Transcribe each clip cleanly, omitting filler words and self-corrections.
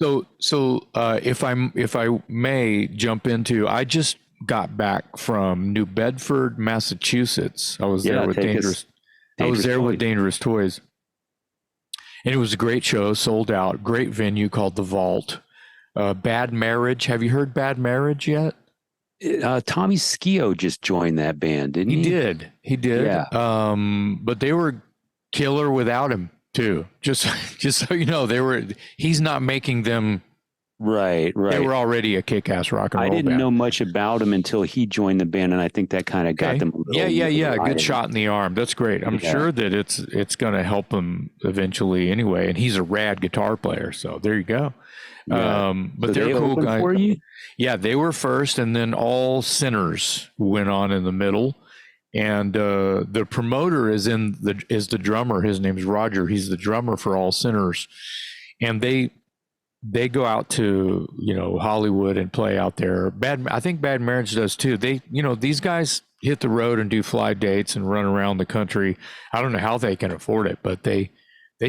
If I may jump into, I just got back from New Bedford, Massachusetts. I was there Yeah, with take us Dangerous. I was Dangerous there with Toys. Dangerous Toys, and it was a great show, sold out. Great venue called the Vault. Bad Marriage. Have you heard Bad Marriage yet? Tommy Skio just joined that band, didn't He he? did. He did. Yeah. But they were killer without him too. Just so you know, they were. He's not making them. Right, They right. were already a kick-ass rock and I roll didn't band. know much about him until he joined the band, and I think that kind of got Okay. them a Yeah, little yeah, yeah. Good notoriety. shot in the arm. That's great. I'm Yeah, sure that it's going to help him eventually anyway. And he's a rad guitar player. So there you go. yeah. But So they're they cool opened guys. for you? Yeah, they were first, and then All Sinners went on in the middle. And the promoter is the drummer. His name's Roger. He's the drummer for All Sinners, and they go out to Hollywood and play out there. I think Bad Marriage does too. These guys hit the road and do fly dates and run around the country. I don't know how they can afford it, but they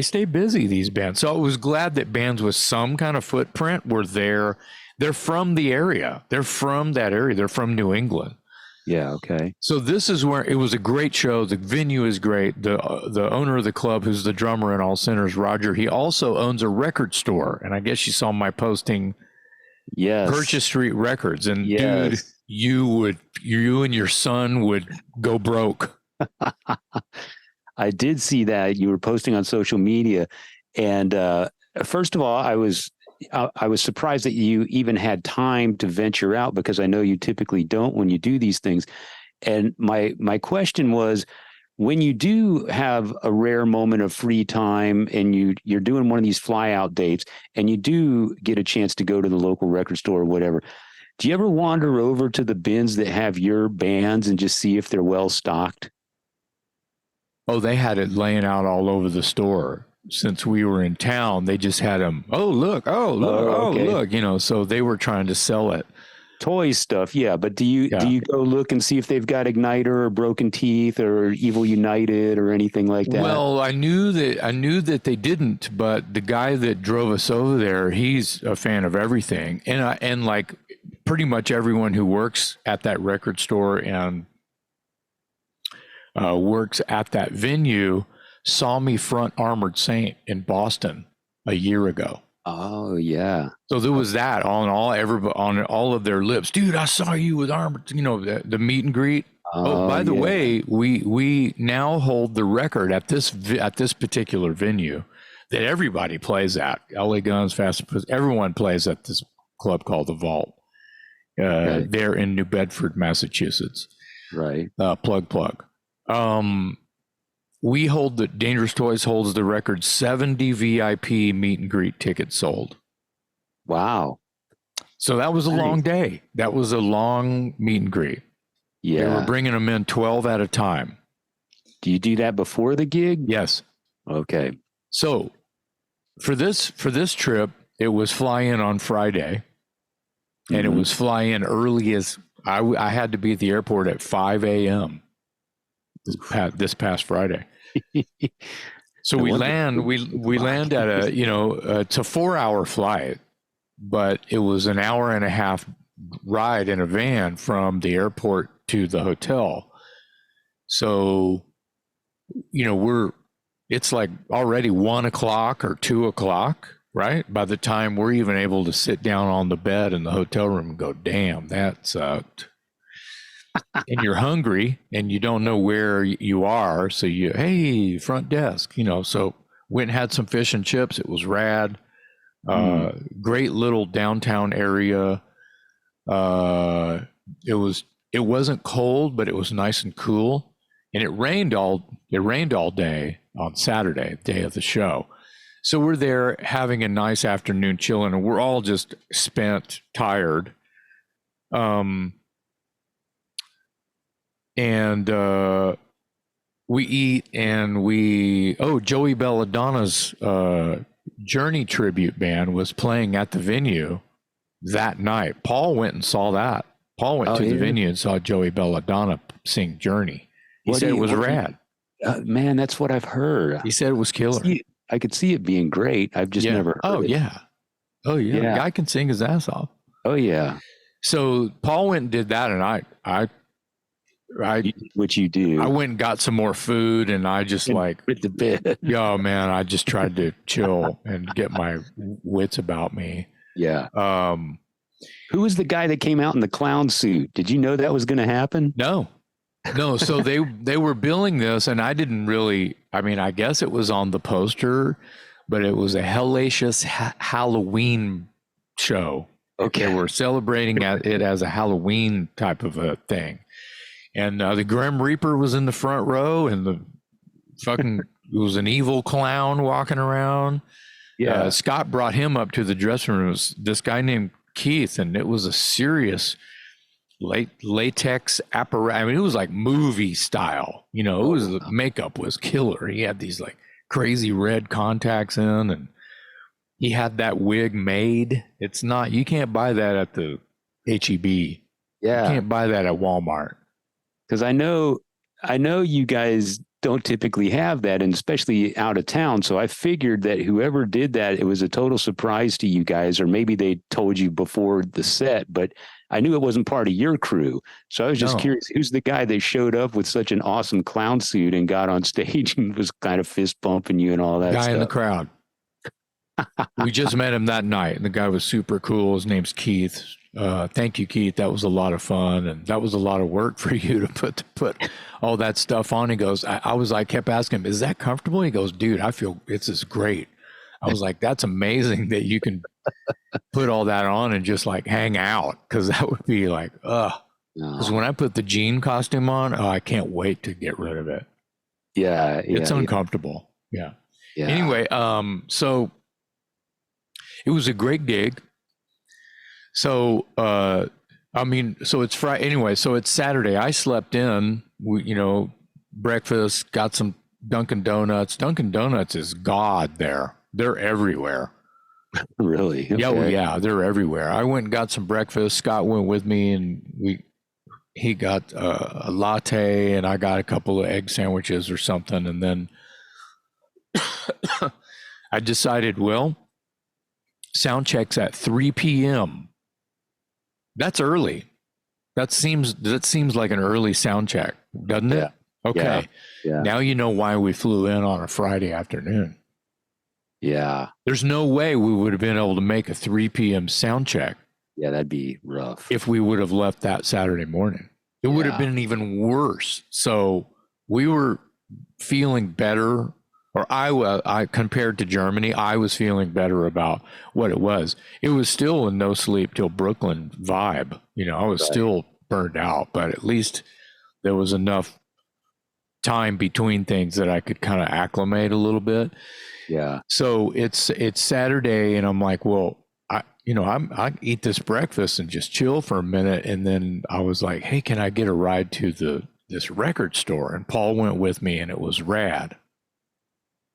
stay busy, these bands. So I was glad that bands with some kind of footprint were there. They're from the area. They're from that area. They're from New England. Yeah, okay. So this is where it was a great show. The venue is great. The owner of the club, who's the drummer in All Sinners, Roger, he also owns a record store. And I guess you saw my posting, Purchase Yes, Street Records. And dude, yes. you and your son would go broke. I did see that you were posting on social media, and first of all, I was surprised that you even had time to venture out because I know you typically don't when you do these things. And my question was, when you do have a rare moment of free time and you're doing one of these fly out dates and you do get a chance to go to the local record store or whatever, do you ever wander over to the bins that have your bands and just see if they're well stocked? Oh, they had it laying out all over the store. Since we were in town, they just had them. Oh, look. Oh, look. Oh, Oh, okay. look. So they were trying to sell it. Toy stuff, yeah. But do Yeah. you go look and see if they've got Igniter or Broken Teeth or Evil United or anything like that? Well, I knew that they didn't, but the guy that drove us over there, he's a fan of everything, and like pretty much everyone who works at that record store and works at that venue saw me front Armored Saint in Boston a year ago. Oh yeah. So there was that on all of their lips. Dude, I saw you with Armored. The meet and greet. Oh, Oh by the yeah. way, we now hold the record at this particular venue that everybody plays at. LA Guns, Fast and Furious, everyone plays at this club called the Vault. Okay. There in New Bedford, Massachusetts. Right. Plug. Um, we hold the Dangerous Toys holds the record 70 VIP meet and greet tickets sold. Wow. So that was a long Nice. day. That was a long meet and greet. They were Yeah. bringing them in 12 at a time. Do you do that before the gig? Yes. Okay. So for this trip, it was fly in on Friday, and it was fly in early as I had to be at the airport at 5 a.m. this past Friday. So No we wonder land you we land at it's a 4-hour flight, but it was an hour and a half ride in a van from the airport to the hotel. So it's like already 1 o'clock or 2 o'clock, right? By the time we're even able to sit down on the bed in the hotel room and go, damn, that sucked. And you're hungry and you don't know where you are. So hey, front desk, so went and had some fish and chips. It was rad. Great little downtown area. Uh, it wasn't cold, but it was nice and cool. And it rained all day on Saturday, day of the show. So we're there having a nice afternoon chilling, and we're all just spent, tired. And we eat, and Joey Belladonna's Journey tribute band was playing at the venue that night. Paul went and saw that. Paul went to the venue and saw Joey Belladonna sing Journey. He said it was rad. Man, that's what I've heard. He said it was killer. I could see it being great. I've just never heard it. Yeah. Oh yeah, the Yeah. guy can sing his ass off. Oh yeah. So Paul went and did that, and Which you do I went and got some more food, and I just like, with the bed. yo, man, I just tried to chill and get my wits about me. Yeah. Um, Who was the guy that came out in the clown suit? Did you know that was going to happen? no. So they were billing this, and I didn't really. I mean, I guess it was on the poster, but it was a hellacious Halloween show. Okay. They were celebrating it as a Halloween type of a thing, and the Grim Reaper was in the front row, and the fucking it was an evil clown walking around. Yeah. Scott brought him up to the dressing room. It was this guy named Keith, and it was a serious latex apparatus. I mean, it was like movie style. You know, it was the makeup was killer. He had these like crazy red contacts in, and he had that wig made. It's not, you can't buy that at the HEB. Yeah. You can't buy that at Walmart. Because I know you guys don't typically have that, and especially out of town. So I figured that whoever did that, it was a total surprise to you guys, or maybe they told you before the set, but I knew it wasn't part of your crew. So I was just curious, who's the guy that showed up with such an awesome clown suit and got on stage and was kind of fist bumping you and all that Guy stuff? in the crowd. We just met him that night, and the guy was super cool. His name's Keith. Thank you, Keith. That was a lot of fun, and that was a lot of work for you to put all that stuff on. He goes, I kept asking him, is that comfortable? He goes, dude, I feel it's just great. I was like, that's amazing that you can put all that on and just like hang out, because that would be like, because when I put the jean costume on, I can't wait to get rid of it. Yeah, It's uncomfortable. Yeah. Yeah. Anyway, so it was a great gig. So, I mean, so it's Friday anyway. So it's Saturday. I slept in, breakfast, got some Dunkin' Donuts. Dunkin' Donuts is God there. They're everywhere. Really? Okay. Yeah, well, yeah, they're everywhere. I went and got some breakfast. Scott went with me, and he got a latte, and I got a couple of egg sandwiches or something. And then I decided, well, sound check's at 3 p.m. That's early. That seems like an early sound check, doesn't it? Okay. Yeah. Now you know why we flew in on a Friday afternoon. Yeah. There's no way we would have been able to make a 3 p.m. sound check. Yeah, that'd be rough. If we would have left that Saturday morning. It would have been even worse. So we were feeling better, or I compared to Germany, I was feeling better about what it was. It was still a no sleep till Brooklyn vibe. I was still burned out, but at least there was enough time between things that I could kind of acclimate a little bit. Yeah. So it's Saturday, and I'm like, well, I eat this breakfast and just chill for a minute. And then I was like, hey, can I get a ride to this record store? And Paul went with me, and it was rad.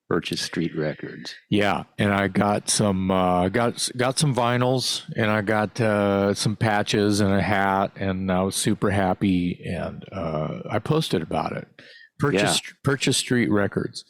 Purchase Street Records. Yeah, and I got some got some vinyls, and I got some patches and a hat, and I was super happy. And I posted about it. Purchase Street Records.